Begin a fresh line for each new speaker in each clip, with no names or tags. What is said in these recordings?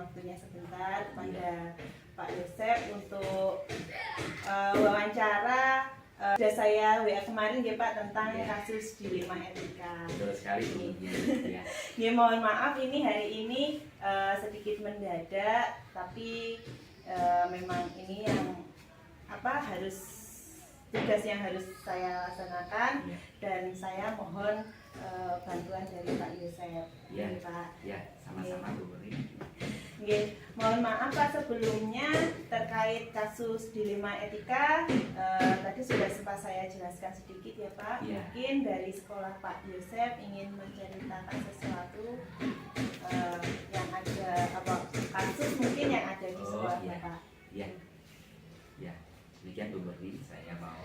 waktunya sebentar kepada Pak Yosef untuk wawancara. Sudah saya WA kemarin ya Pak tentang kasus dilema etika.
Betul sekali. Ya.
Ya, mohon maaf ini hari ini sedikit mendadak, tapi memang ini yang harus tugas yang harus saya laksanakan dan saya mohon bantuan dari Pak Yosef.
Ya,
Pak.
Ya, sama-sama Bu Buri.
Mohon maaf Pak sebelumnya terkait kasus dilema etika tadi sudah sempat saya jelaskan sedikit ya Pak.
Ya.
Mungkin dari sekolah Pak Yosef ingin menceritakan sesuatu yang ada kasus mungkin yang ada di sekolah Pak.
Ya, demikian Bu Buri, saya mau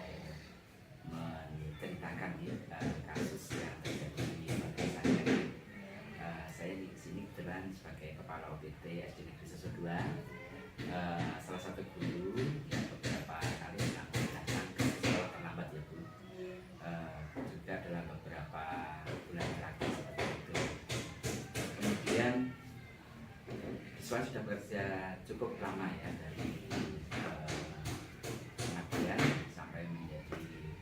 menceritakan kasus yang terjadi pada saya. Saya di sini kebetulan sebagai kepala OPT SD Negeri Susu 2, salah satu guru yang beberapa kali datang ke sekolah terlambat ya Bu, juga dalam beberapa bulan terakhir seperti itu. Kemudian siswa sudah bekerja cukup lama ya dari pengabdian sampai menjadi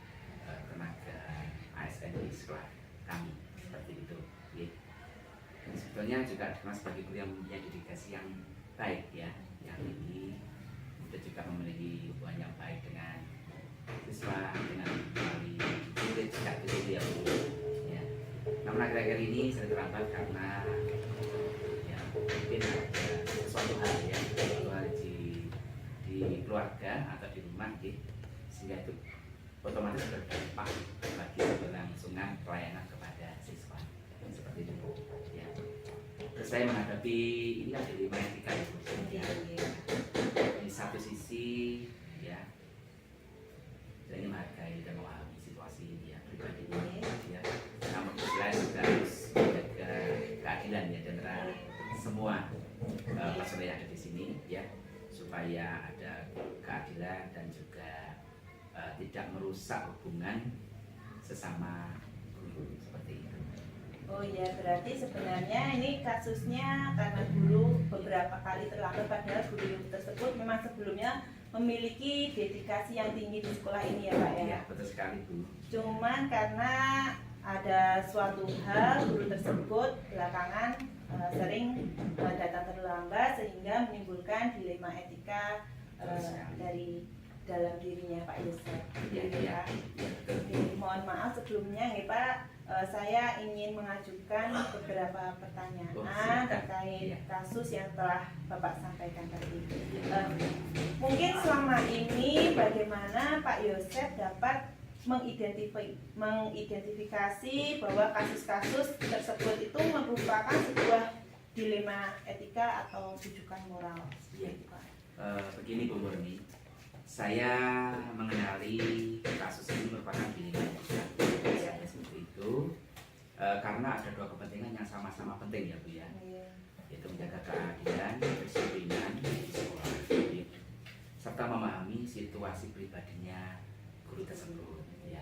tenaga ASN di sekolah kami seperti itu. Sebetulnya juga dikenal sebagai guru yang mempunyai dedikasi yang baik ya, yang ini kita juga memiliki hubungan yang baik dengan siswa, dengan wali murid juga gitu ya Bu. Ya. Namun akhir-akhir ini sering terlambat karena ya mungkin ada sesuatu hal ya, sesuatu hal di keluarga atau di rumah gitu, sehingga itu otomatis berdampak bagi keberlangsungan pelayanan kepada siswa seperti itu Bu. Ya. Terus saya menghadapi inilah dilema etika ya Bu. Ya. Di satu sisi ya saya ini menghargai dan memahami situasi dia pribadi ya. Namun di sisi lain juga harus menjaga keadilan ya dan semua personel yang ada di sini ya, supaya ada keadilan dan juga tidak merusak hubungan sesama guru seperti itu.
Oh ya, berarti sebenarnya ini kasusnya karena guru beberapa kali terlambat, padahal guru tersebut memang sebelumnya memiliki dedikasi yang tinggi di sekolah ini ya Pak ya?
Iya, betul sekali Bu.
Cuman karena ada suatu hal guru tersebut belakangan sering datang terlambat sehingga menimbulkan dilema etika dari dalam dirinya Pak Yosef.
Iya.
Mohon maaf sebelumnya nih Pak, saya ingin mengajukan beberapa pertanyaan terkait kasus yang telah Bapak sampaikan tadi. Mungkin selama ini bagaimana Pak Yosef dapat mengidentifikasi bahwa kasus-kasus tersebut itu merupakan sebuah dilema etika atau rujukan moral?
Begini Bu Murni, saya mengenali kasus ini merupakan dilema etika seperti itu karena ada dua kepentingan yang sama-sama penting ya Bu ya, yaitu menjaga keadilan, kedisiplinan di sekolah serta memahami situasi pribadinya guru tersebut ya.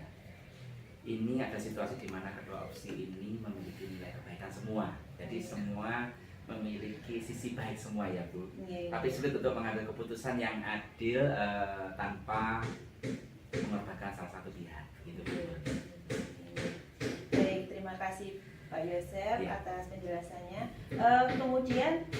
Ini ada situasi di mana kedua opsi ini memiliki nilai kebaikan semua, jadi semua memiliki sisi baik semua ya Bu. Tapi sulit untuk mengambil keputusan yang adil tanpa mengorbankan salah satu pihak gitu Bu.
Baik, terima kasih Pak Yosef atas penjelasannya. Kemudian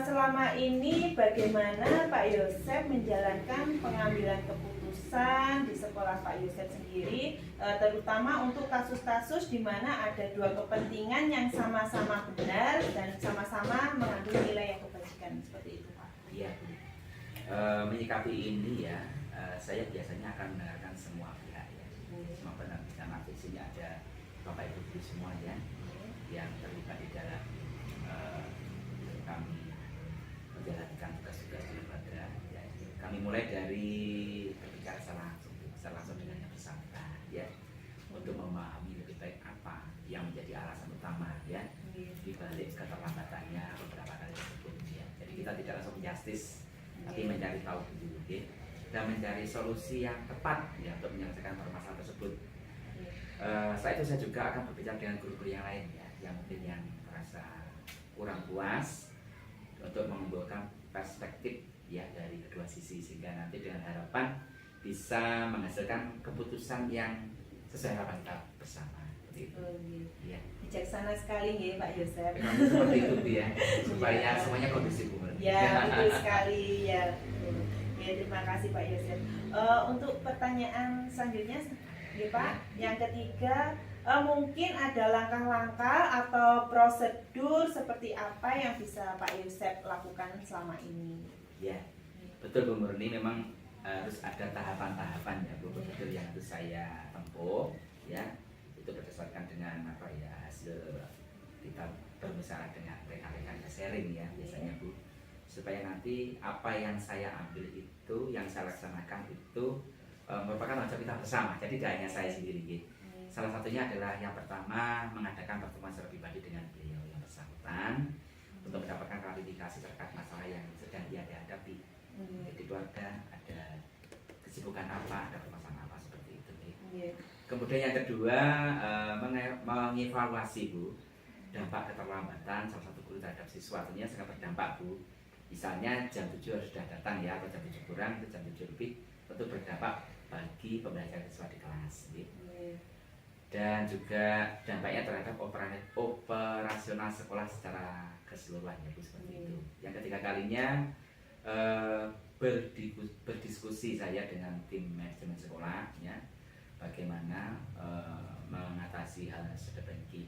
selama ini bagaimana Pak Yosef menjalankan pengambilan keputusan di sekolah Pak Yosef sendiri, terutama untuk kasus-kasus di mana ada dua kepentingan yang sama-sama benar dan sama-sama mengandung nilai yang kebajikan seperti itu Pak?
Iya Bu. Menyikapi ini ya, saya biasanya akan mendengarkan semua pihak ya. Semua benar di sana di sini ada Bapak Ibu guru semua ya, yang terlibat di dalam kami menjalankan tugas-tugas di lembaga ya. Kami mulai dari berbicara secara langsung dengan yang bersangkutan ya, untuk memahami lebih baik apa yang menjadi alasan utama ya di balik keterlambatannya beberapa kali tersebut ya. Jadi kita tidak langsung menjustis, tapi mencari tahu dulu ya, dan mencari solusi yang tepat ya untuk menyelesaikan permasalahan tersebut. Setelah itu saya juga akan berbicara dengan guru-guru yang lain ya, yang mungkin yang merasa kurang puas untuk mengumpulkan perspektif ya dari kedua sisi, sehingga nanti dengan harapan bisa menghasilkan keputusan yang sesuai harapan kita bersama. Seperti itu.
Oh, iya.
Ya.
Bijaksana sekali ya Pak Yosef.
Memang seperti itu Bu, ya, supaya semuanya kondusif Bu.
Ya, betul sekali ya. Ya, terima kasih Pak Yosef. Untuk pertanyaan selanjutnya, ya Pak, yang ketiga, mungkin ada langkah-langkah atau prosedur seperti apa yang bisa Pak Yosef lakukan selama ini?
Ya, betul Bu Murni, memang harus ada tahapan-tahapan ya Bu, prosedur yang harus saya tempuh ya. Itu berdasarkan dengan apa ya, hasil kita bermusyawarah dengan rekan-rekan sharing ya biasanya Bu, supaya nanti apa yang saya ambil itu, yang saya laksanakan itu merupakan tanggung jawab kita bersama, jadi tidak hanya saya sendiri gitu. Salah satunya adalah yang pertama, mengadakan pertemuan secara pribadi dengan beliau yang bersangkutan untuk mendapatkan klarifikasi terkait masalah yang sedang dia hadapi. Jadi keluarga ada kesibukan apa, ada permasalahan apa, seperti itu. Kemudian yang kedua, mengevaluasi Bu dampak keterlambatan salah satu guru terhadap siswa. Tentunya sangat berdampak Bu. Misalnya jam 7 harus sudah datang ya, atau jam 7 kurang, atau jam 7 lebih, tentu berdampak bagi pembelajaran siswa di kelas. Dan juga dampaknya terhadap operasional sekolah secara keseluruhan ya Bu, seperti itu. Yang ketiga kalinya berdiskusi saya dengan tim manajemen sekolah ya, bagaimana mengatasi hal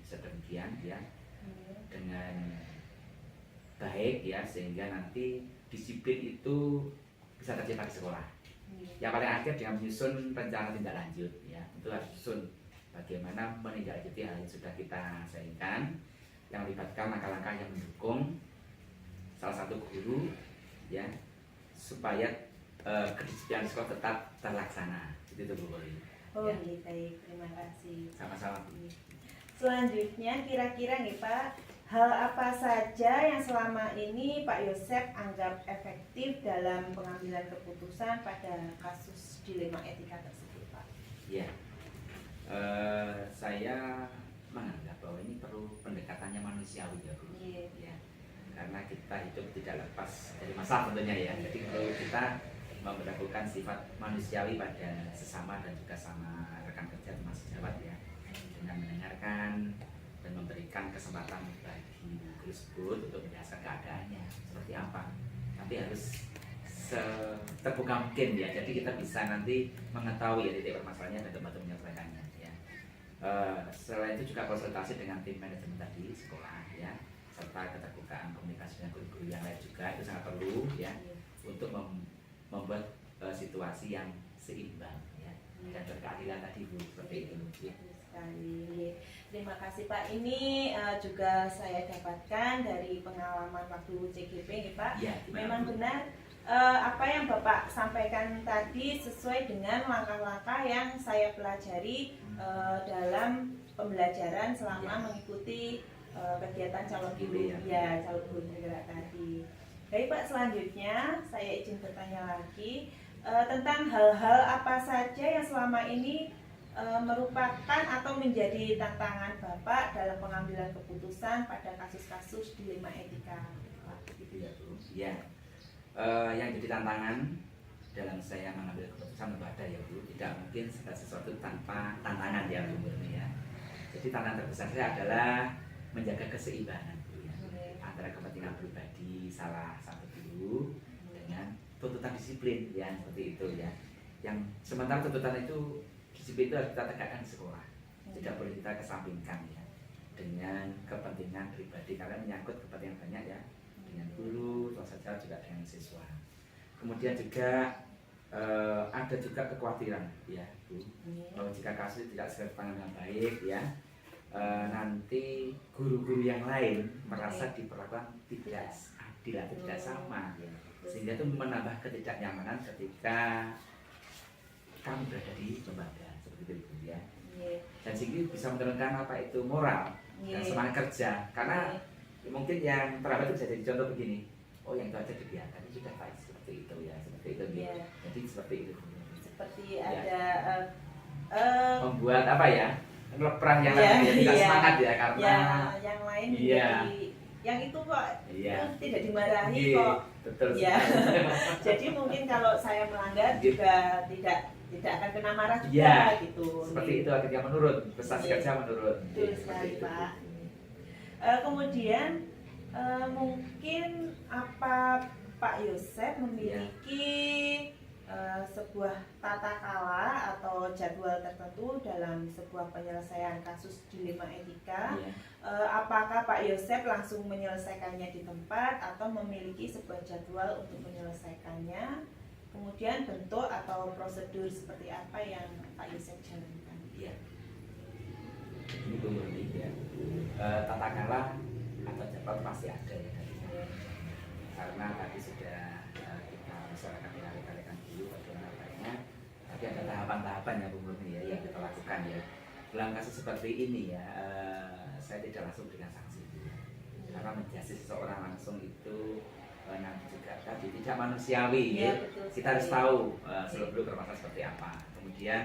sedemikian ya dengan baik ya, sehingga nanti disiplin itu bisa tercipta di sekolah. Yang paling akhir dengan menyusun rencana tindak lanjut ya, itu harus susun bagaimana menindaklanjuti hal yang sudah kita sampaikan, yang melibatkan langkah-langkah yang mendukung salah satu guru ya, supaya kedisiplinan sekolah tetap terlaksana. Itu Bu Boli.
Oh
ya.
iya, baik, terima kasih.
Sama-sama.
Selanjutnya kira-kira nih Pak, hal apa saja yang selama ini Pak Yosef anggap efektif dalam pengambilan keputusan pada kasus dilema etika tersebut Pak?
Ya, saya menganggap bahwa ini perlu pendekatannya manusiawi ya Bu. Ya, karena kita hidup tidak lepas dari masalah tentunya ya. Jadi perlu kita memperlakukan sifat manusiawi pada sesama dan juga sama rekan kerja termasuk sejawat ya, dengan mendengarkan dan memberikan kesempatan bagi guru tersebut untuk menjelaskan keadaannya seperti apa, tapi harus terbuka mungkin ya, jadi kita bisa nanti mengetahui ya titik permasalahannya dan membantu menyelesaikannya ya. Selain itu juga konsultasi dengan tim manajemen tadi sekolah ya, serta keterbukaan komunikasi dengan guru-guru yang lain juga itu sangat perlu ya, untuk membuat situasi yang seimbang ya, dan berkeadilan tadi Bu, seperti itu ya.
Sekali. Terima kasih Pak. Ini juga saya dapatkan dari pengalaman waktu CGP nih Pak.
Ya,
memang benar apa yang Bapak sampaikan tadi sesuai dengan langkah-langkah yang saya pelajari dalam pembelajaran selama mengikuti kegiatan calon guru ya, calon guru bergerak tadi. Baik Pak, selanjutnya saya izin bertanya lagi tentang hal-hal apa saja yang selama ini merupakan atau menjadi tantangan Bapak dalam pengambilan keputusan pada kasus-kasus dilema etika.
Gitu ya Bu. Ya, yang jadi tantangan dalam saya mengambil keputusan itu ada ya Bu. Tidak mungkin segala sesuatu tanpa tantangan ya Bu Murni ya. Jadi tantangan terbesar saya adalah menjaga keseimbangan Bu ya, antara kepentingan pribadi salah satu guru dengan tuntutan disiplin ya, seperti itu ya. Yang sementara tuntutan itu, disiplin itu harus kita tegakkan di sekolah, tidak boleh kita kesampingkan ya, dengan kepentingan pribadi, karena menyangkut kepentingan banyak ya, dengan guru, tentu saja juga dengan siswa. Kemudian juga ada juga kekhawatiran ya Bu, bahwa jika kasus tidak segera ditangani dengan baik ya, nanti guru-guru yang lain merasa diperlakukan tidak adil atau tidak sama ya, sehingga itu menambah ketidaknyamanan ketika kami berada di lembaga seperti itu ya. Dan sehingga bisa menurunkan apa itu moral dan semangat kerja, karena mungkin yang terakhir itu bisa jadi contoh begini, oh yang itu aja dibiarkan, itu sudah baik, seperti itu ya, seperti itu ya. Jadi seperti itu.
Seperti ada
membuat apa ya, ngeleprah yang lain tidak semangat ya, karena
yang lain menjadi yang itu kok
Iya.
tidak dimarahi
Iya,
kok.
betul
Ya.
sekali.
Jadi mungkin kalau saya melanggar
Iya.
juga tidak akan kena marah juga
Iya,
gitu.
seperti itu akhirnya menurun, prestasi
Iya.
kerja menurun.
Betul
Seperti
sekali
itu.
Pak. Kemudian mungkin apa Pak Yosep memiliki sebuah tata kala atau jadwal tertentu dalam sebuah penyelesaian kasus dilema etika.
Iya.
Apakah Pak Yosep langsung menyelesaikannya di tempat atau memiliki sebuah jadwal untuk menyelesaikannya? Kemudian bentuk atau prosedur seperti apa yang Pak Yosep jalankan?
Iya. Ini Bu Murni ya. Tata kala atau jadwal pasti ada ya dari saya. Karena tadi sudah kita bicarakan dengan rekan-rekan dulu bagaimana baiknya. Tapi ada tahapan-tahapan ya Bu Murni ya yang kita lakukan ya. Dalam kasus seperti ini ya, saya tidak langsung berikan sanksi. Karena menjudge seseorang langsung itu nanti juga tadi tidak manusiawi ya. Kita harus tahu seluk-beluk permasalahan seperti apa. Kemudian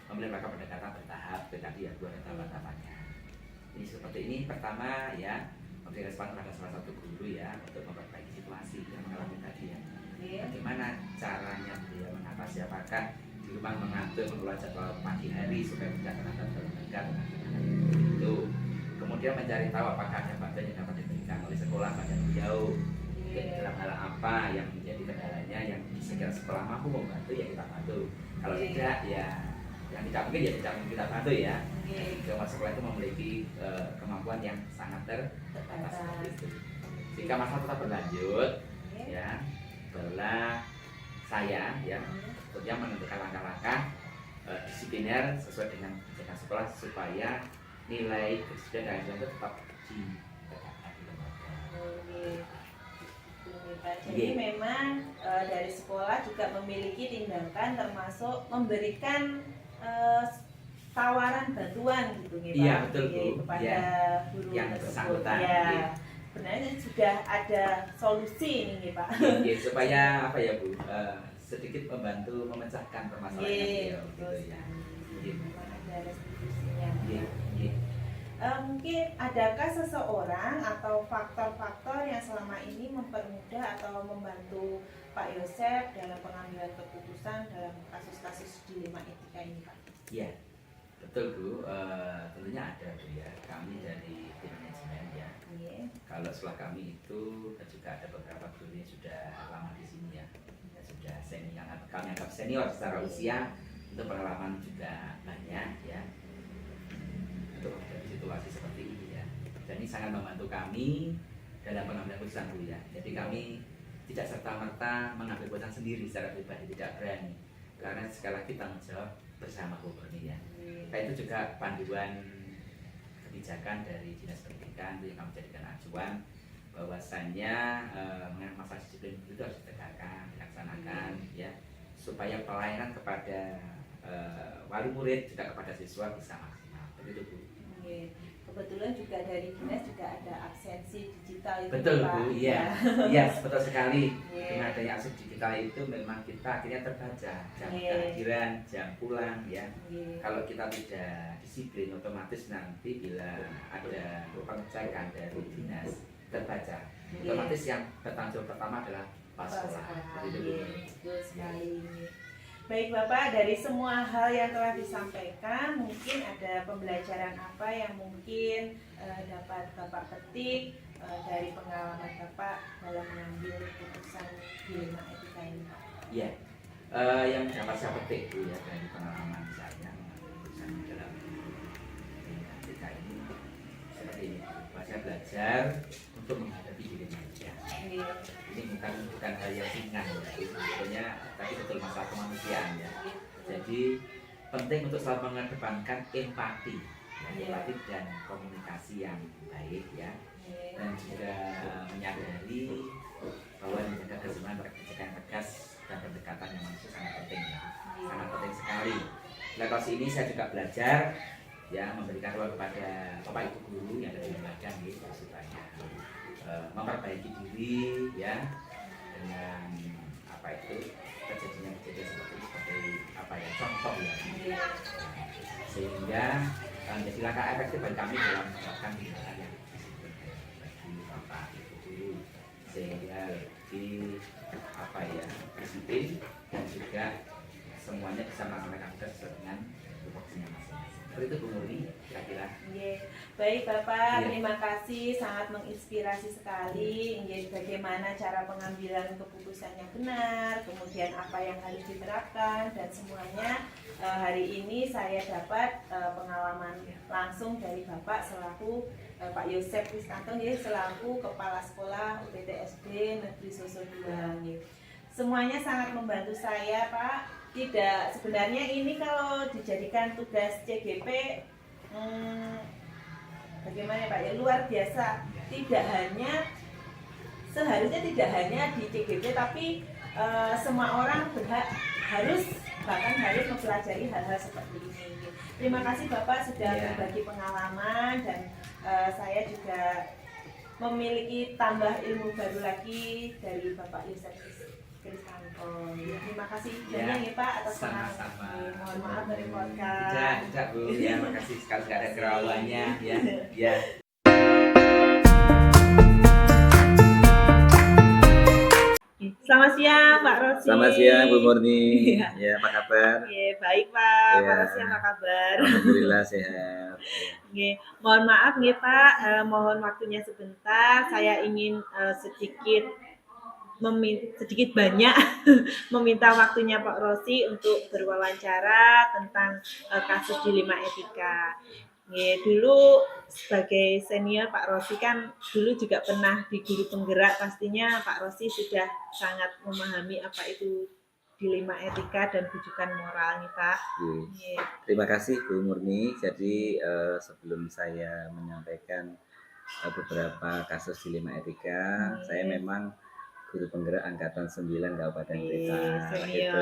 memilih mereka pendekatan bertahap, tadi ya dua tahapan-tahapannya. Ini seperti ini pertama ya, memberi respon pada salah satu guru ya untuk memperbaiki situasi yang mengalami tadi ya. Bagaimana caranya dia mengatasi, apakah di rumah mengatur mengelola jadwal pagi hari supaya tidak terlambat berangkat itu. Kemudian mencari tahu apakah ada bantuan yang dapat diberikan oleh sekolah pada beliau dalam hal apa yang menjadi kendalanya, yang sekiranya sekolah mampu membantu ya kita bantu. Kalau tidak ya yang tidak mungkin ya tidak mungkin kita bantu ya. Jadi sekolah itu memiliki kemampuan yang sangat terbatas seperti itu. Jika masalah tetap berlanjut ya, barulah saya ya tentunya menentukan langkah-langkah disipliner sesuai dengan kebijakan sekolah supaya nilai kedisiplinan dan lain-lain itu tetap ditegakkan di lembaga.
Jadi memang dari sekolah juga memiliki tindakan termasuk memberikan tawaran bantuan gitu nih Pak.
Iya betul Bu.
Kepada
Ya,
guru
yang
tersebut.
bersangkutan.
Ya.
Iya.
Sebenarnya sudah ada solusi ini Pak.
Ya, supaya apa ya Bu, sedikit membantu memecahkan permasalahan
Iya,
beliau
betul
gitu ya.
sekali.
Iya.
Memang ada restitusinya.
Iya, iya.
Mungkin adakah seseorang atau faktor-faktor yang selama ini mempermudah atau membantu Pak Yosep dalam pengambilan keputusan dalam kasus-kasus dilema etika ini Pak?
Iya, betul Bu. Tentunya ada Bu ya. Kami dari tim manajemen ya.
Iya.
Kalau setelah kami itu juga ada beberapa guru yang sudah lama di sini ya. Ya sudah senior, kami anggap senior secara usia, untuk pengalaman juga banyak ya. Untuk menghadapi situasi seperti ini ya. Dan ini sangat membantu kami dalam pengambilan keputusan Bu ya. Jadi kami tidak serta-merta mengambil keputusan sendiri secara pribadi, tidak berani. Karena sekali lagi tanggung jawab bersama Bu Murni ya. Nah, itu juga panduan kebijakan dari Dinas Pendidikan yang kami jadikan acuan bahwasannya mengenai masalah disiplin itu harus ditegakkan, dilaksanakan ya, supaya pelayanan kepada wali murid juga kepada siswa bisa maksimal. Begitu Bu.
Kebetulan juga dari dinas juga ada absensi digital itu
Betul
Pak.
Bu, iya, iya betul sekali.
Iya.
Dengan adanya akses digital itu memang kita akhirnya terbaca jam
Iya.
kehadiran, jam pulang ya.
Iya.
Kalau kita tidak disiplin, otomatis nanti bila ada pengecekan dari dinas terbaca,
Iya.
otomatis yang bertanggung jawab pertama adalah pas sekolah. Begitu Bu.
Iya, betul sekali. Baik Bapak, dari semua hal yang telah disampaikan, mungkin ada pembelajaran apa yang mungkin dapat Bapak petik dari pengalaman Bapak dalam mengambil keputusan dilema etika ini Pak?
Iya, yang dapat saya petik Bu ya dari pengalaman saya mengambil keputusan dalam dilema etika ini seperti ini. Bahwa saya belajar untuk menghadapi dilema etika.
Iya.
Ini bukan hal yang ringan ya, sebetulnya tapi betul masalah kemanusiaan ya. Jadi penting untuk selalu mengedepankan empati, ya, empati dan komunikasi yang baik ya, dan juga menyadari bahwa menjaga keseimbangan kebijakan yang tegas dan pendekatan yang manusia sangat penting ya, sangat penting sekali. Dalam kasus ini saya juga belajar ya, memberikan ruang kepada bapak ibu guru yang ada di lembaga gitu, supaya memperbaiki diri ya, dengan apa itu kejadian seperti apa ya, contoh ya, sehingga menjadi langkah efektif bagi kami dalam menerapkan tindakan yang disiplin bagi bapak semuanya bisa melaksanakan tugas sesuai dengan tupoksinya masing-masing. Seperti itu Bu Murni, kira-kira.
Baik Bapak,
Iya.
terima kasih, sangat menginspirasi sekali. Bagaimana cara pengambilan keputusan yang benar, kemudian apa yang harus diterapkan, dan semuanya hari ini saya dapat pengalaman langsung dari Bapak selaku Pak Yosep Kristanto selaku Kepala Sekolah UPT SD Negeri Soso II. Semuanya sangat membantu saya Pak. Tidak, sebenarnya ini kalau dijadikan tugas CGP bagaimana Pak ya, luar biasa. Seharusnya tidak hanya di CGP, tapi semua orang bahkan harus mempelajari hal-hal seperti ini. Terima kasih Bapak sudah berbagi pengalaman, dan saya juga memiliki tambah ilmu baru lagi dari Bapak Yosep Kristanto. Terima kasih banyak ya Pak atas
Sama-sama.
Mohon maaf merepotkan.
Tidak Bu, ya makasih sekali ada kerawannya ya.
Selamat siang Pak Rosi.
Selamat siang Bu Murni. Ya, apa kabar?
Baik Pak.
Ya.
Pak Rosi apa kabar?
Alhamdulillah sehat.
Mohon maaf nih Pak, mohon waktunya sebentar. Saya ingin sedikit banyak meminta waktunya Pak Rosi untuk berwawancara tentang kasus dilema etika. Dulu sebagai senior Pak Rosi kan dulu juga pernah di guru penggerak, pastinya Pak Rosi sudah sangat memahami apa itu dilema etika dan rujukan moral nih Pak.
Terima kasih Bu Murni. Jadi sebelum saya menyampaikan beberapa kasus dilema etika, saya memang guru penggerak angkatan 9 Kabupaten Blitar. Gitu. Ya.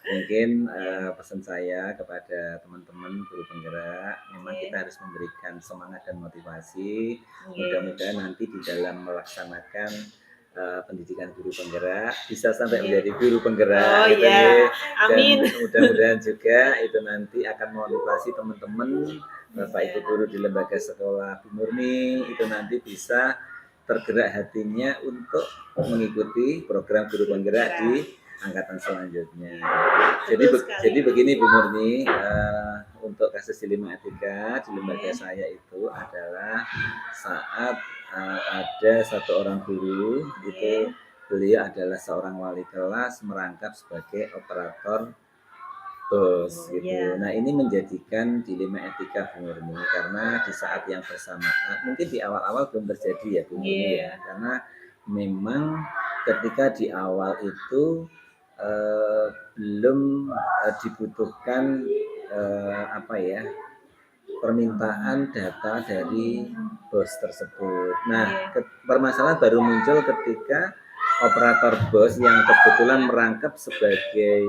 Mungkin pesan saya kepada teman-teman guru penggerak, memang kita harus memberikan semangat dan motivasi. Mudah-mudahan nanti di dalam melaksanakan pendidikan guru penggerak bisa sampai menjadi guru penggerak.
Amin.
Dan mudah-mudahan juga itu nanti akan memotivasi teman-teman Bapak Ibu guru di lembaga sekolah Bu Murni itu nanti bisa tergerak hatinya untuk mengikuti program guru penggerak di angkatan selanjutnya. Jadi begini Bu Murni, untuk kasus dilema etika di lembaga saya itu adalah saat ada satu orang guru, itu beliau adalah seorang wali kelas merangkap sebagai operator bos gitu. Nah ini menjadikan dilema etika Bu Murni, karena di saat yang bersamaan, mungkin di awal-awal belum terjadi ya Bu Murni ya, karena memang ketika di awal itu belum dibutuhkan permintaan data dari bos tersebut. Nah permasalahan baru muncul ketika operator bos yang kebetulan merangkap sebagai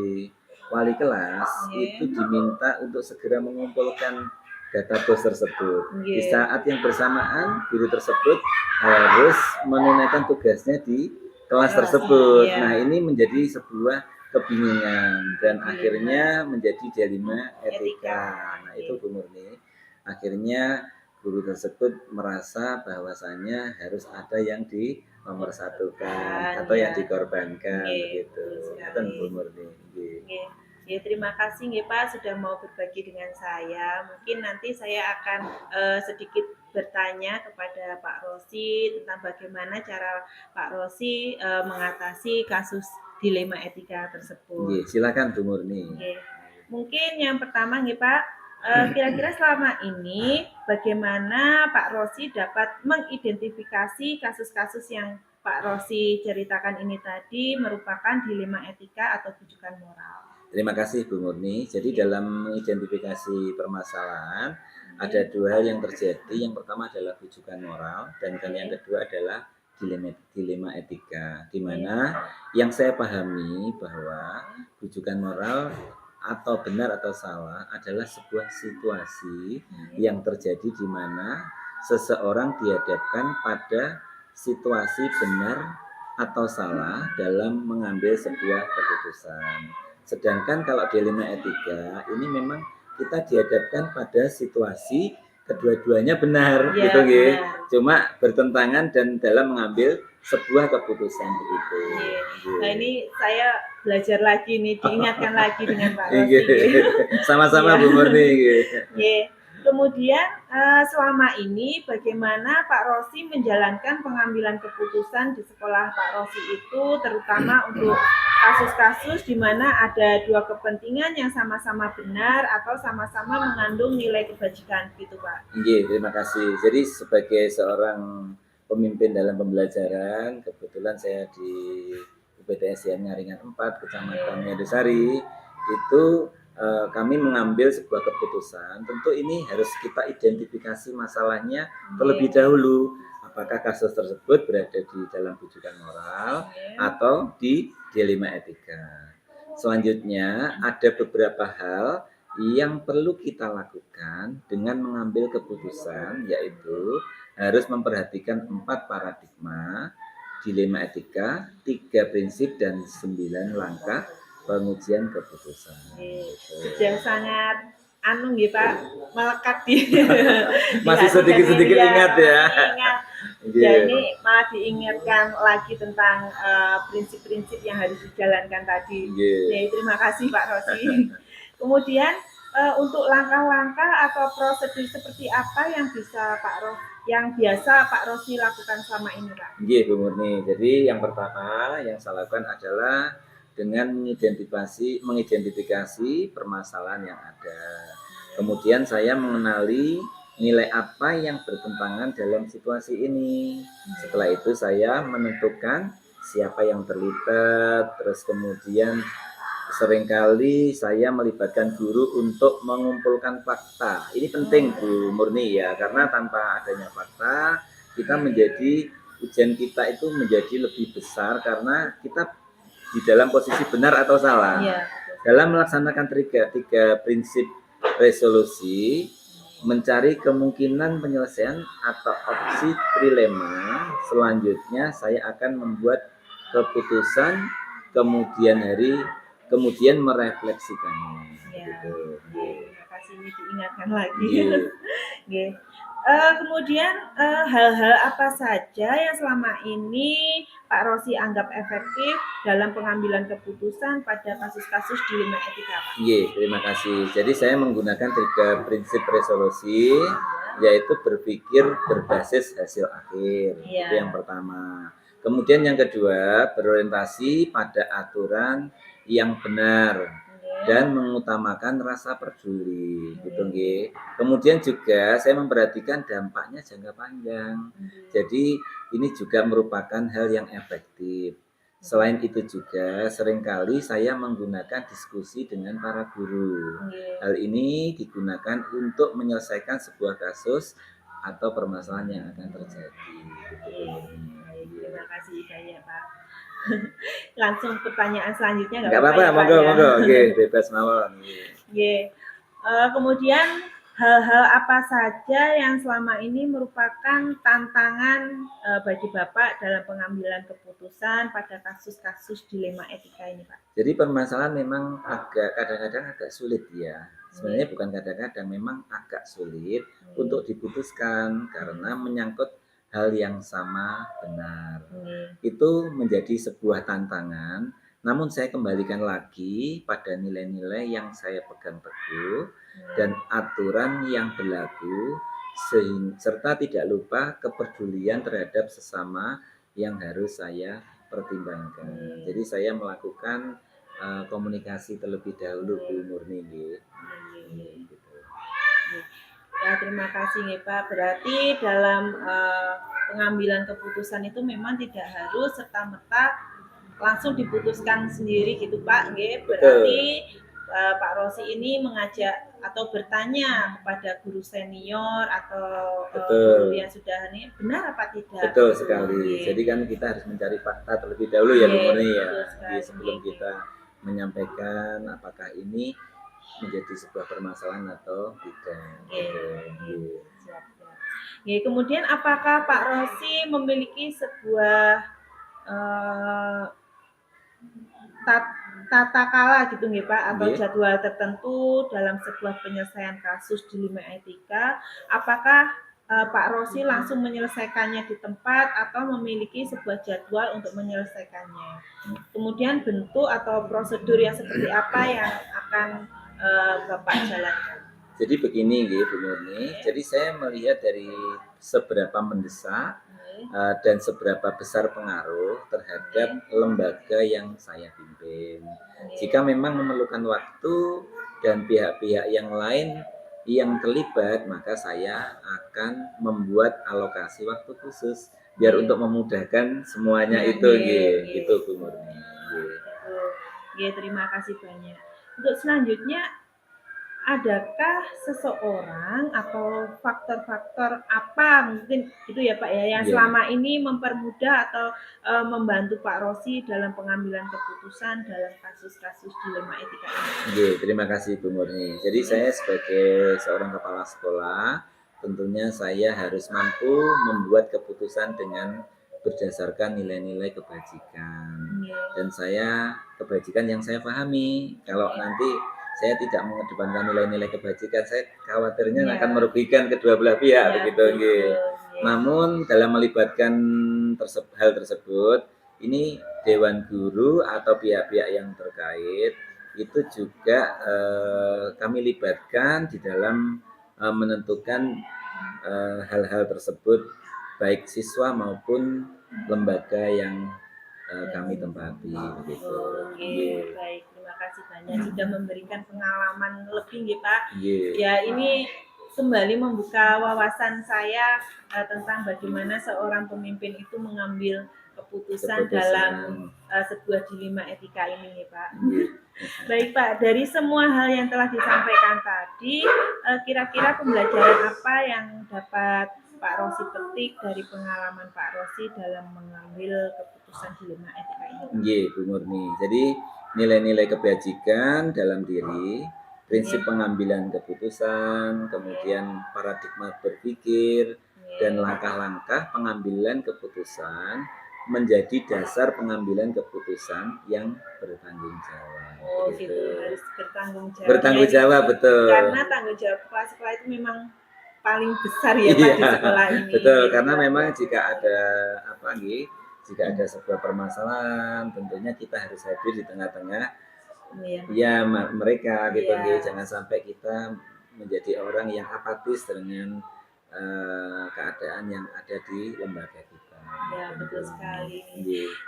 wali kelas itu diminta untuk segera mengumpulkan data bos tersebut. Di saat yang bersamaan guru tersebut harus menunaikan tugasnya di kelas tersebut. Nah ini menjadi sebuah kebingungan dan akhirnya menjadi dilema etika. Nah itu Bu Murni, akhirnya guru tersebut merasa bahwasanya harus ada yang dinomorsatukan atau yang dikorbankan begitu. Itu Bu Murni.
Terima kasih Pak sudah mau berbagi dengan saya. Mungkin nanti saya akan sedikit bertanya kepada Pak Rosi tentang bagaimana cara Pak Rosi mengatasi kasus dilema etika tersebut.
Silakan Bu Murni.
Mungkin yang pertama Pak, kira-kira selama ini bagaimana Pak Rosi dapat mengidentifikasi kasus-kasus yang Pak Rosi ceritakan ini tadi merupakan dilema etika atau rujukan moral?
Terima kasih Bu Murni. Jadi dalam mengidentifikasi permasalahan ada dua hal yang terjadi. Yang pertama adalah rujukan moral dan yang kedua adalah dilema etika. Di mana yang saya pahami bahwa rujukan moral atau benar atau salah adalah sebuah situasi yang terjadi di mana seseorang dihadapkan pada situasi benar atau salah dalam mengambil sebuah keputusan. Sedangkan kalau dilema etika ini memang kita dihadapkan pada situasi kedua-duanya benar gitu. Cuma bertentangan dan dalam mengambil sebuah keputusan begitu.
Nah ini saya belajar lagi nih, diingatkan lagi dengan Pak Rosi.
Nggih. Sama-sama
Iya.
Bu Murni.
Nggih. Kemudian selama ini bagaimana Pak Rosi menjalankan pengambilan keputusan di sekolah Pak Rosi itu, terutama untuk kasus-kasus di mana ada dua kepentingan yang sama-sama benar atau sama-sama mengandung nilai kebajikan gitu Pak.
Nggih, terima kasih. Jadi sebagai seorang pemimpin dalam pembelajaran, kebetulan saya di UPTS Nyaringan 4, Kecamatan Medosari, itu kami mengambil sebuah keputusan. Tentu ini harus kita identifikasi masalahnya terlebih dahulu. Apakah kasus tersebut berada di dalam rujukan moral atau di dilema etika. Selanjutnya ada beberapa hal yang perlu kita lakukan dengan mengambil keputusan, yaitu harus memperhatikan 4 paradigma, dilema etika, 3 prinsip, dan 9 langkah pengujian keputusan.
Sudah sangat nggih Pak, melekat di
masih sedikit-sedikit ingat ya.
Ingat. Jadi malah diingatkan lagi tentang prinsip-prinsip yang harus dijalankan tadi. Jadi terima kasih Pak Rosi. Kemudian untuk langkah-langkah atau prosedur seperti apa yang bisa yang biasa Pak Rosi lakukan selama ini Pak?
Nggih Bu Murni. Jadi yang pertama yang saya lakukan adalah dengan mengidentifikasi permasalahan yang ada. Kemudian saya mengenali nilai apa yang bertentangan dalam situasi ini. Setelah itu saya menentukan siapa yang terlibat, terus kemudian seringkali saya melibatkan guru untuk mengumpulkan fakta. Ini penting Bu Murni ya, karena tanpa adanya fakta kita ujian kita itu menjadi lebih besar karena kita di dalam posisi benar atau salah. Dalam melaksanakan tiga prinsip resolusi, mencari kemungkinan penyelesaian atau opsi trilema, selanjutnya saya akan membuat keputusan, kemudian merefleksikannya. Gitu.
Terima kasih, ini diingatkan lagi. Kemudian hal-hal apa saja yang selama ini Pak Rosi anggap efektif dalam pengambilan keputusan pada kasus-kasus dilema etika Pak?
Terima kasih. Jadi saya menggunakan 3 prinsip resolusi, yaitu berpikir berbasis hasil akhir. Itu yang pertama. Kemudian yang kedua, berorientasi pada aturan yang benar dan mengutamakan rasa peduli, gitu nggih. Kemudian juga saya memperhatikan dampaknya jangka panjang. Jadi ini juga merupakan hal yang efektif. Selain itu juga seringkali saya menggunakan diskusi dengan para guru. Hal ini digunakan untuk menyelesaikan sebuah kasus atau permasalahan yang akan terjadi.
Terima kasih banyak Pak. Langsung pertanyaan selanjutnya
nggak apa-apa, monggo, bebas mawon.
Kemudian hal-hal apa saja yang selama ini merupakan tantangan bagi Bapak dalam pengambilan keputusan pada kasus-kasus dilema etika ini Pak?
Jadi permasalahan memang kadang-kadang agak sulit ya. Sebenarnya bukan kadang-kadang, memang agak sulit untuk diputuskan karena menyangkut hal yang sama benar. Itu menjadi sebuah tantangan, namun saya kembalikan lagi pada nilai-nilai yang saya pegang teguh dan aturan yang berlaku, serta tidak lupa kepedulian terhadap sesama yang harus saya pertimbangkan. Jadi saya melakukan komunikasi terlebih dahulu Bu Murni.
Ya, terima kasih nih Pak. Berarti dalam pengambilan keputusan itu memang tidak harus serta-merta langsung diputuskan sendiri gitu Pak. Berarti Pak Rosi ini mengajak atau bertanya kepada guru senior atau guru yang sudah ini benar apa tidak?
Betul sekali. Jadi kan kita harus mencari fakta terlebih dahulu ya Bu Murni ya. Sebelum kita menyampaikan apakah ini menjadi sebuah permasalahan atau tidak.
Kemudian apakah Pak Rosi memiliki sebuah tata kala gitu nggih Pak atau jadwal tertentu dalam sebuah penyelesaian kasus dilema etika? Apakah Pak Rosi langsung menyelesaikannya di tempat atau memiliki sebuah jadwal untuk menyelesaikannya. Kemudian bentuk atau prosedur yang seperti apa yang akan Bapak jalankan?
Jadi begini nggih Bu Murni. Jadi saya melihat dari seberapa mendesak dan seberapa besar pengaruh terhadap lembaga yang saya pimpin. Jika memang memerlukan waktu dan pihak-pihak yang lain yang terlibat, maka saya akan membuat alokasi waktu khusus biar untuk memudahkan semuanya itu nggih. Gitu Bu Murni.
Terima kasih banyak. Untuk selanjutnya, adakah seseorang atau faktor-faktor apa mungkin itu ya Pak ya yang selama ini mempermudah atau membantu Pak Rosi dalam pengambilan keputusan dalam kasus-kasus dilema etika ini?
Terima kasih Bu Murni. Jadi saya sebagai seorang kepala sekolah, tentunya saya harus mampu membuat keputusan dengan berdasarkan nilai-nilai kebajikan. Dan saya kebajikan yang saya pahami. Kalau nanti saya tidak mengedepankan nilai-nilai kebajikan, saya khawatirnya akan merugikan kedua belah pihak begitu nggih. Namun dalam melibatkan hal tersebut, ini Dewan Guru atau pihak-pihak yang terkait itu juga kami libatkan di dalam menentukan hal-hal tersebut, baik siswa maupun lembaga yang kami tempati begitu.
Baik, terima kasih banyak sudah memberikan pengalaman lebih nggih Pak. Ya ini kembali membuka wawasan saya tentang bagaimana seorang pemimpin itu mengambil keputusan dalam sebuah dilema etika ini ya Pak. Baik Pak, dari semua hal yang telah disampaikan tadi, kira-kira pembelajaran apa yang dapat Pak Rosi petik dari pengalaman Pak Rosi dalam mengambil keputusan dilema etika ini?
Bu Murni. Jadi nilai-nilai kebajikan dalam diri, prinsip pengambilan keputusan, kemudian paradigma berpikir, dan langkah-langkah pengambilan keputusan menjadi dasar pengambilan keputusan yang bertanggung jawab.
Gitu, harus bertanggung jawab.
Bertanggung jawab, betul.
Karena tanggung jawab kepala sekolah itu memang paling besar ya Pak di sekolah ini.
Betul, karena memang jika ada jika ada sebuah permasalahan, tentunya kita harus hadir di tengah-tengah mereka gitu jangan sampai kita menjadi orang yang apatis dengan keadaan yang ada di lembaga kita.
Ya betul sekali.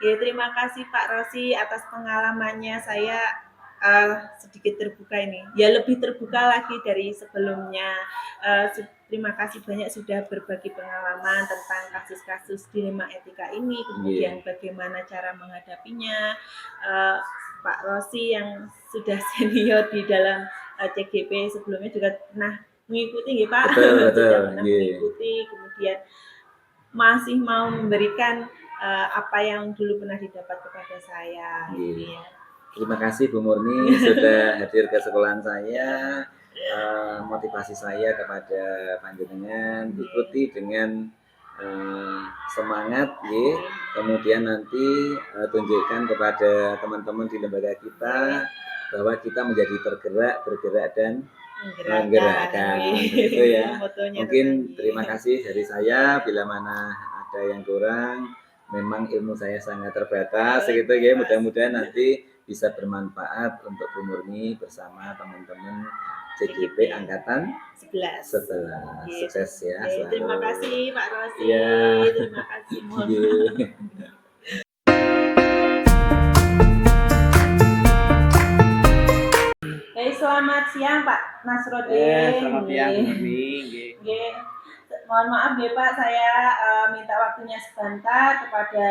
Ya terima kasih Pak Rosi atas pengalamannya. Saya sedikit terbuka ini. Ya lebih terbuka lagi dari sebelumnya. Terima kasih banyak sudah berbagi pengalaman tentang kasus-kasus dilema etika ini. Kemudian bagaimana cara menghadapinya. Pak Rosi yang sudah senior di dalam CGP sebelumnya juga pernah mengikuti ya Pak. Sudah pernah mengikuti. Kemudian masih mau memberikan apa yang dulu pernah didapat kepada saya.
Terima kasih Bu Murni sudah hadir ke sekolahan saya. Motivasi saya kepada panjenengan ikuti dengan semangat kemudian nanti tunjukkan kepada teman-teman di lembaga kita bahwa kita menjadi bergerak dan menggerakkan gitu ya. Mungkin terima kasih dari saya, bila mana ada yang kurang, memang ilmu saya sangat terbatas gitu ya. Mudah-mudahan nanti bisa bermanfaat untuk Bu Murni bersama teman-teman CGP angkatan 11. Sukses ya selalu.
Terima kasih Pak Rosi. Terima kasih. Selamat siang Pak Nasrodin.
Selamat siang Bu Murni.
Mohon maaf ya Pak, saya minta waktunya sebentar kepada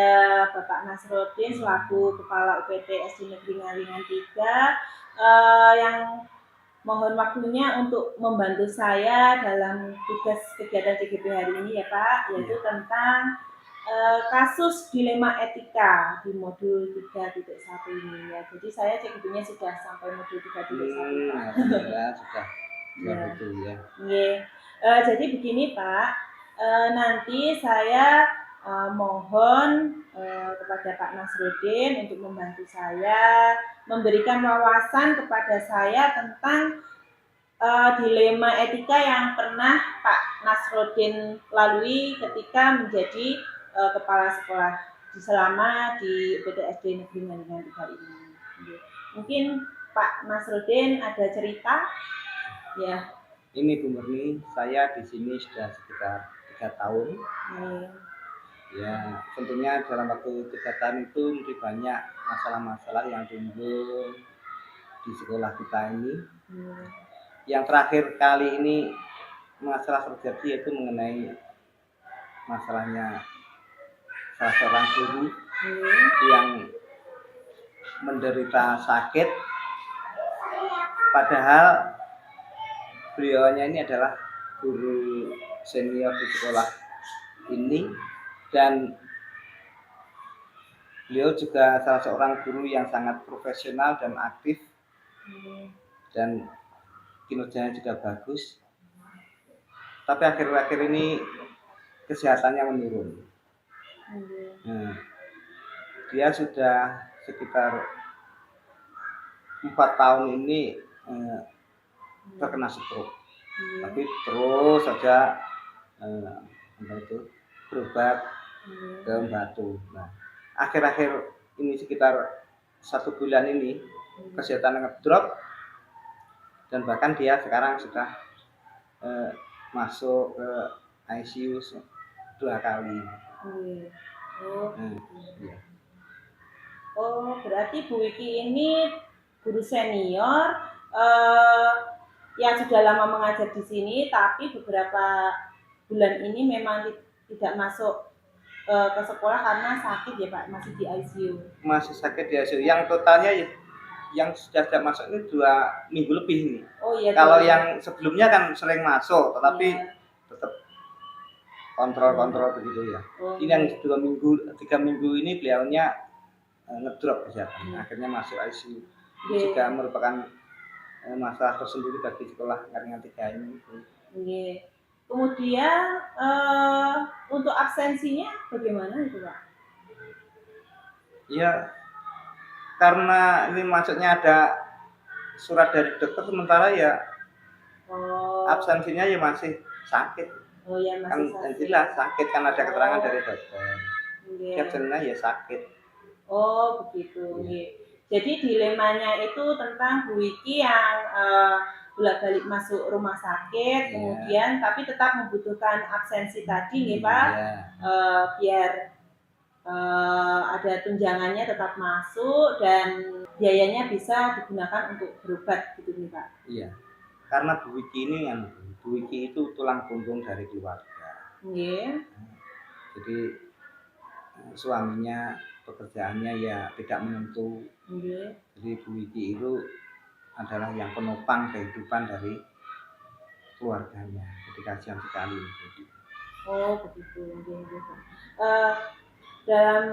Bapak Nasrodin selaku Kepala UPT SD Negeri Ngalingan 3 yang mohon waktunya untuk membantu saya dalam tugas kegiatan CGP hari ini ya Pak, yaitu tentang kasus dilema etika di modul 3.1 ini ya. Jadi saya CGP-nya sudah sampai modul 3.1 Pak.
Sudah. Betul ya.
Jadi begini Pak, nanti saya mohon kepada Pak Nasrodin untuk membantu saya memberikan wawasan kepada saya tentang dilema etika yang pernah Pak Nasruddin lalui ketika menjadi kepala sekolah selama di PTSD Negeri Nganingan 3 ini. Mungkin Pak Nasruddin ada cerita? Ya.
Ini Bu Murni, saya di sini sudah sekitar 3 tahun. Ya, tentunya dalam waktu 3 tahun itu mungkin banyak masalah-masalah yang timbul di sekolah kita ini. Yang terakhir kali ini masalah terjadi yaitu mengenai masalahnya salah seorang guru yang menderita sakit, padahal beliaunya ini adalah guru senior di sekolah ini, dan beliau juga salah seorang guru yang sangat profesional dan aktif, dan kinerjanya juga bagus. Tapi akhir-akhir ini kesehatannya menurun. Dia sudah sekitar 4 tahun ini terkena stroke, tapi terus saja berobat ke batu. Nah, akhir-akhir ini sekitar 1 bulan ini kesehatan ngedrop, dan bahkan dia sekarang sudah masuk ke ICU 2 kali.
Berarti Bu Wiki ini guru senior yang sudah lama mengajar di sini, tapi beberapa bulan ini memang tidak masuk ke sekolah karena sakit ya Pak, masih di ICU.
Masih sakit di ICU. Yang totalnya yang sudah tidak masuk ini 2 minggu lebih ini.
Oh iya.
Kalau yang sebelumnya kan sering masuk, tetapi tetap kontrol begitu ya. Ini yang 2 minggu, 3 minggu ini beliaunya ngedrop kesehatan. Akhirnya masuk ICU. Juga merupakan masalah tersendiri bagi sekolah Nganingan 3 ini.
Kemudian untuk absensinya bagaimana itu Pak?
Ya, karena ini maksudnya ada surat dari dokter, sementara ya absensinya ya masih sakit.
Masih
kan
sakit.
Jelas sakit, kan ada keterangan dari dokter. Absensinya ya sakit.
Begitu. Jadi dilemanya itu tentang Bu Wiki yang bolak-balik masuk rumah sakit, kemudian tapi tetap membutuhkan absensi tadi nih Pak, biar ada tunjangannya tetap masuk dan biayanya bisa digunakan untuk berobat gitu nih Pak.
Iya, karena Bu Wiki ini Bu Wiki itu tulang punggung dari keluarga. Jadi suaminya pekerjaannya ya tidak menentu. Jadi Bu Wiki itu adalah yang penopang kehidupan dari keluarganya. Jadi kasihan sekali.
Begitu. Dalam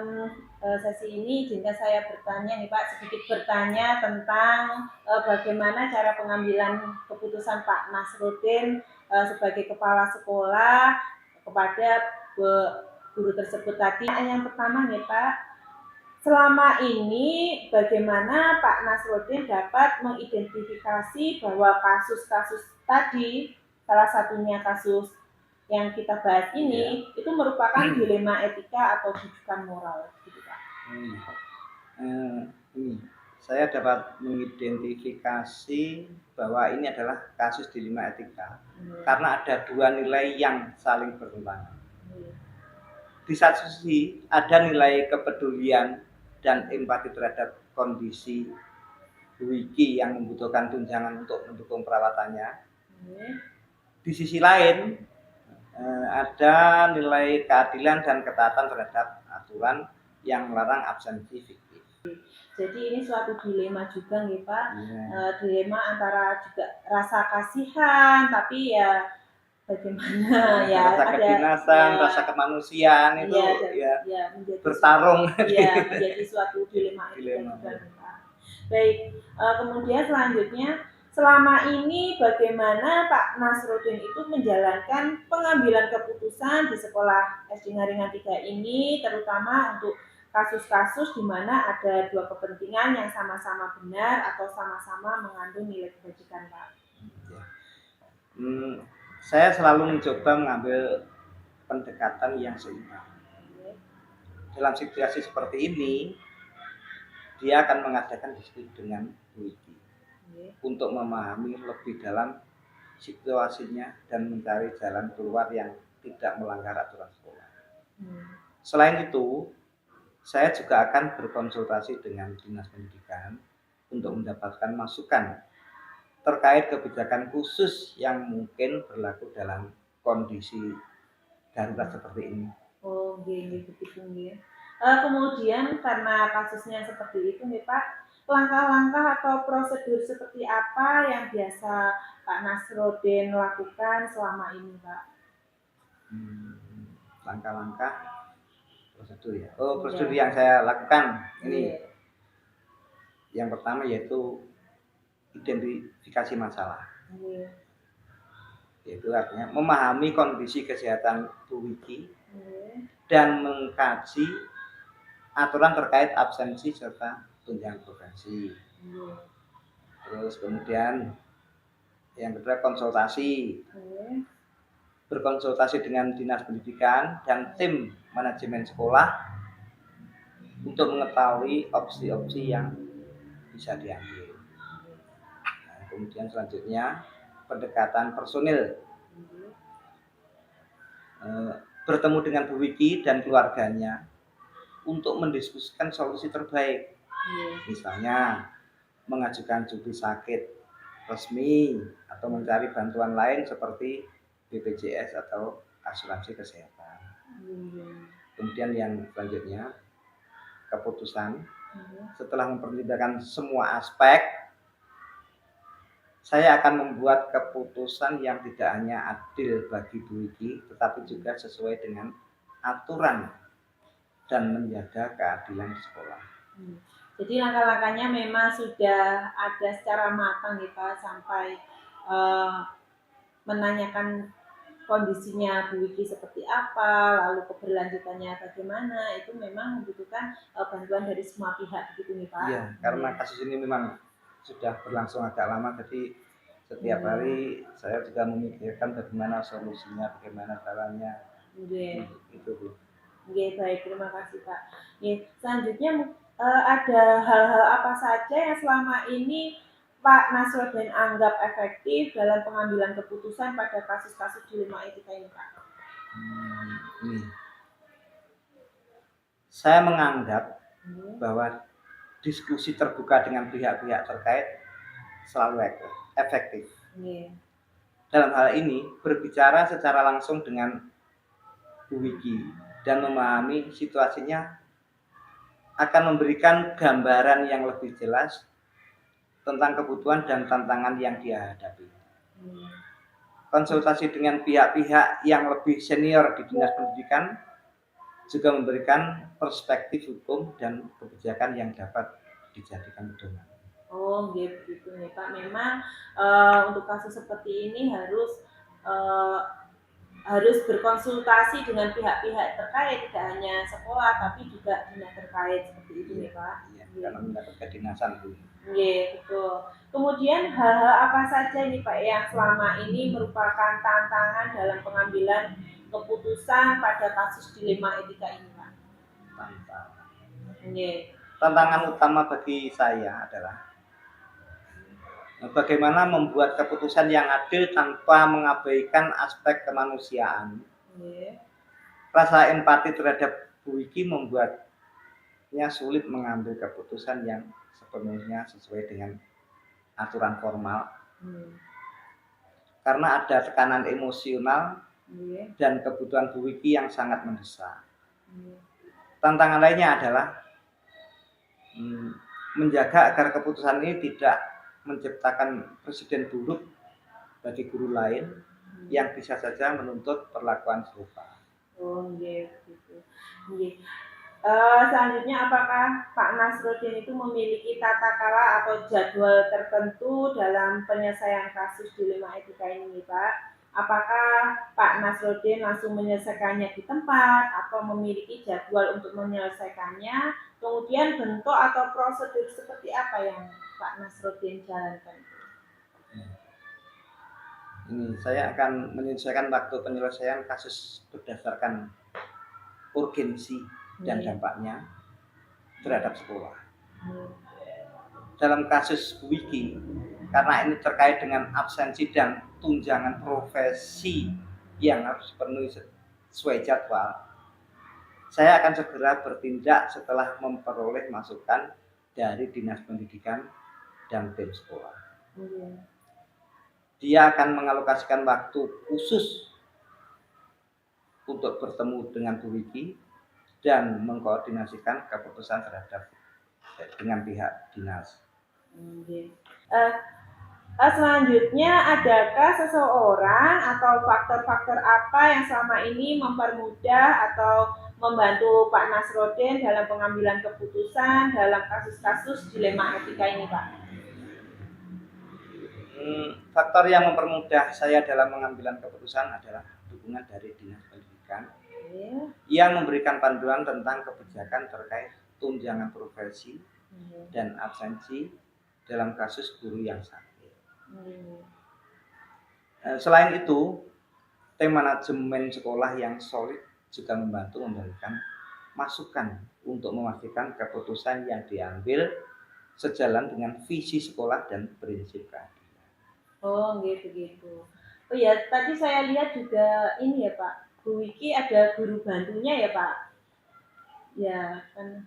sesi ini izinkan saya bertanya nih Pak, sedikit bertanya tentang bagaimana cara pengambilan keputusan Pak Nasruddin sebagai kepala sekolah kepada guru tersebut tadi. Yang pertama nih Pak, selama ini bagaimana Pak Nasruddin dapat mengidentifikasi bahwa kasus-kasus tadi, salah satunya kasus yang kita bahas ini, itu merupakan dilema etika atau rujukan moral, gitu Pak?
Saya dapat mengidentifikasi bahwa ini adalah kasus dilema etika karena ada 2 nilai yang saling bertentangan. Di satu sisi ada nilai kepedulian dan empati terhadap kondisi Bu Wiki yang membutuhkan tunjangan untuk mendukung perawatannya. Di sisi lain ada nilai keadilan dan ketaatan terhadap aturan yang melarang absensi fiktif.
Jadi ini suatu dilema juga nih Pak, dilema antara juga rasa kasihan tapi ya bagaimana
rasa kedinasan, rasa kemanusiaan itu bertarung.
Menjadi suatu dilema juga Pak. Baik, kemudian selanjutnya, selama ini bagaimana Pak Nasruddin itu menjalankan pengambilan keputusan di sekolah SD Nganingan 3 ini, terutama untuk kasus-kasus di mana ada 2 kepentingan yang sama-sama benar atau sama-sama mengandung nilai kebajikan Pak?
Saya selalu mencoba mengambil pendekatan yang seimbang. Dalam situasi seperti ini, dia akan mengadakan diskusi dengan Bu Wiki untuk memahami lebih dalam situasinya dan mencari jalan keluar yang tidak melanggar aturan sekolah. Selain itu, saya juga akan berkonsultasi dengan Dinas Pendidikan untuk mendapatkan masukan terkait kebijakan khusus yang mungkin berlaku dalam kondisi darurat seperti ini.
Oh, gini begitu nih. Kemudian karena kasusnya seperti itu nih Pak, langkah-langkah atau prosedur seperti apa yang biasa Pak Nasrudin lakukan selama ini Pak?
Langkah-langkah prosedur ya. Prosedur yang saya lakukan ini. Yang pertama yaitu identifikasi masalah. Yaitu artinya memahami kondisi kesehatan Bu Wiki dan mengkaji aturan terkait absensi serta tunjangan profesi. Terus kemudian yang kedua konsultasi, berkonsultasi dengan Dinas Pendidikan dan tim manajemen sekolah untuk mengetahui opsi-opsi yang bisa diambil. Nah, kemudian selanjutnya pendekatan personil, bertemu dengan Bu Wiki dan keluarganya untuk mendiskusikan solusi terbaik. Misalnya mengajukan cuti sakit resmi atau mencari bantuan lain seperti BPJS atau asuransi kesehatan. Kemudian yang selanjutnya keputusan, setelah mempertimbangkan semua aspek, saya akan membuat keputusan yang tidak hanya adil bagi Bu Wiki tetapi juga sesuai dengan aturan dan menjaga keadilan di sekolah.
Jadi langkah-langkahnya memang sudah ada secara matang nih Pak, sampai menanyakan kondisinya Bu Wiki seperti apa, lalu keberlanjutannya bagaimana, itu memang membutuhkan bantuan dari semua pihak begitu nih Pak?
Iya, karena kasus ini memang sudah berlangsung agak lama, jadi setiap hari saya juga memikirkan bagaimana solusinya, bagaimana caranya. Itu Bu.
Baik, terima kasih Pak. Selanjutnya ada hal-hal apa saja yang selama ini Pak Nasrudin anggap efektif dalam pengambilan keputusan pada kasus-kasus dilema etika ini Pak?
Saya menganggap bahwa diskusi terbuka dengan pihak-pihak terkait selalu efektif. Dalam hal ini berbicara secara langsung dengan Bu Wiki dan memahami situasinya akan memberikan gambaran yang lebih jelas tentang kebutuhan dan tantangan yang dia hadapi. Konsultasi dengan pihak-pihak yang lebih senior di Dinas Pendidikan juga memberikan perspektif hukum dan kebijakan yang dapat dijadikan pedoman.
Oh, gitu nih Pak. Memang untuk kasus seperti ini harus berkonsultasi dengan pihak-pihak terkait, tidak hanya sekolah tapi juga dinas terkait seperti itu nih Pak.
Iya, karena mendapat kedinasan Bu.
Iya, betul. Kemudian hal-hal apa saja nih Pak yang selama ini merupakan tantangan dalam pengambilan keputusan pada kasus dilema etika ini Pak?
Tantangan utama bagi saya adalah bagaimana membuat keputusan yang adil tanpa mengabaikan aspek kemanusiaan. Rasa empati terhadap Bu Wiki membuatnya sulit mengambil keputusan yang sepenuhnya sesuai dengan aturan formal. Karena ada tekanan emosional dan kebutuhan Bu Wiki yang sangat mendesak. Tantangan lainnya adalah menjaga agar keputusan ini tidak menciptakan presiden buruk bagi guru lain yang bisa saja menuntut perlakuan serupa.
Gitu. Selanjutnya, apakah Pak Nasrudin itu memiliki tata cara atau jadwal tertentu dalam penyelesaian kasus dilema etika ini, Pak? Apakah Pak Nasrudin langsung menyelesaikannya di tempat atau memiliki jadwal untuk menyelesaikannya? Kemudian bentuk atau prosedur seperti apa yang Pak Nasrudin jalankan?
Ini saya akan menyesuaikan waktu penyelesaian kasus berdasarkan urgensi dan dampaknya terhadap sekolah. Dalam kasus Bu Wiki, karena ini terkait dengan absensi dan tunjangan profesi yang harus dipenuhi sesuai jadwal, saya akan segera bertindak setelah memperoleh masukan dari Dinas Pendidikan dan tim sekolah. Dia akan mengalokasikan waktu khusus untuk bertemu dengan Bu Wiki dan mengkoordinasikan keputusan terhadap dengan pihak dinas.
Selanjutnya, adakah seseorang atau faktor-faktor apa yang selama ini mempermudah atau membantu Pak Nasrudin dalam pengambilan keputusan dalam kasus-kasus dilema etika ini, Pak?
Faktor yang mempermudah saya dalam pengambilan keputusan adalah dukungan dari Dinas Pendidikan yang memberikan panduan tentang kebijakan terkait tunjangan profesi dan absensi dalam kasus guru yang sakit. Selain itu, tim manajemen sekolah yang solid juga membantu memberikan masukan untuk memastikan keputusan yang diambil sejalan dengan visi sekolah dan prinsip keadilan.
Oh, begitu. Oh ya, tadi saya lihat juga ini ya Pak, Bu Wiki ada guru bantunya ya Pak? Ya kan?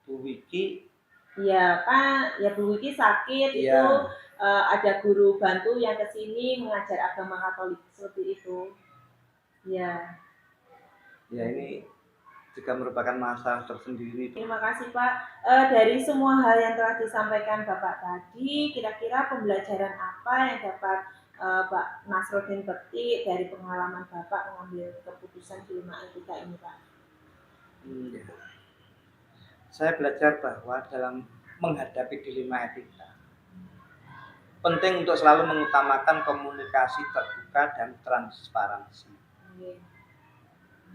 Bu Wiki?
Ya Pak, ya Bu Wiki sakit
ya.
Itu ada guru bantu yang kesini mengajar agama Katolik seperti itu. Ya.
Ya ini juga merupakan masalah tersendiri.
Terima kasih Pak. Dari semua hal yang telah disampaikan Bapak tadi, kira-kira pembelajaran apa yang dapat Pak Nasrudin petik dari pengalaman Bapak mengambil keputusan dilema etika ini Pak?
Saya belajar bahwa dalam menghadapi dilema etika, penting untuk selalu mengutamakan komunikasi terbuka dan transparansi.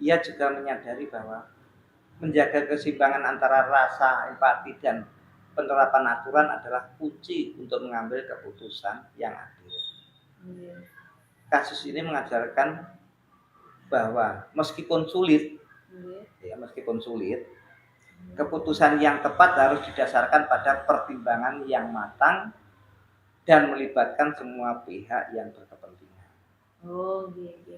Ia juga menyadari bahwa menjaga keseimbangan antara rasa empati dan penerapan aturan adalah kunci untuk mengambil keputusan yang adil. Kasus ini mengajarkan bahwa meskipun sulit, keputusan yang tepat harus didasarkan pada pertimbangan yang matang dan melibatkan semua pihak yang berkepentingan.
Oh, gitu.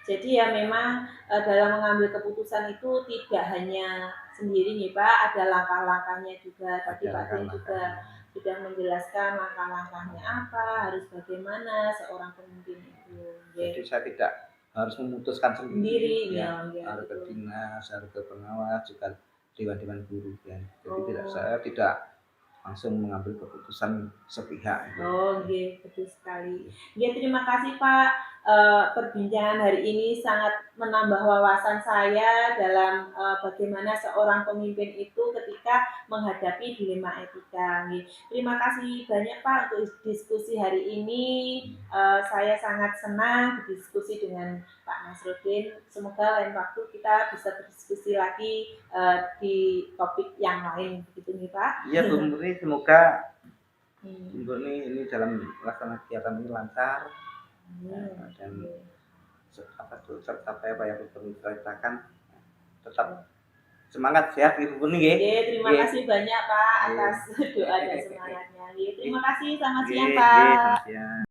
Jadi ya memang dalam mengambil keputusan itu tidak hanya sendiri nih Pak, ada langkah-langkahnya juga. Tadi Pak Den juga sudah menjelaskan langkah-langkahnya apa, harus bagaimana seorang pemimpin itu.
Jadi saya tidak harus memutuskan sendiri ya, harus ke
betul.
dinas, harus ke pengawas, juga dewan-dewan guru ya. Jadi saya tidak langsung mengambil keputusan sepihak.
Betul sekali. Ya, terima kasih Pak. Perbincangan hari ini sangat menambah wawasan saya dalam bagaimana seorang pemimpin itu ketika menghadapi dilema etika. Terima kasih banyak Pak untuk diskusi hari ini. Saya sangat senang berdiskusi dengan Pak Nasrudin. Semoga lain waktu kita bisa berdiskusi lagi di topik yang lain, gitu nih Pak.
Iya Bu Murni, semoga Bu Murni ini dalam melaksanakan kegiatan ini lancar. Dan tercapai apa yang perlu diceritakan, tetap semangat, sehat Ibu Murni ya.
Terima kasih banyak Pak atas doa dan semangatnya. Terima kasih, selamat siang Pak.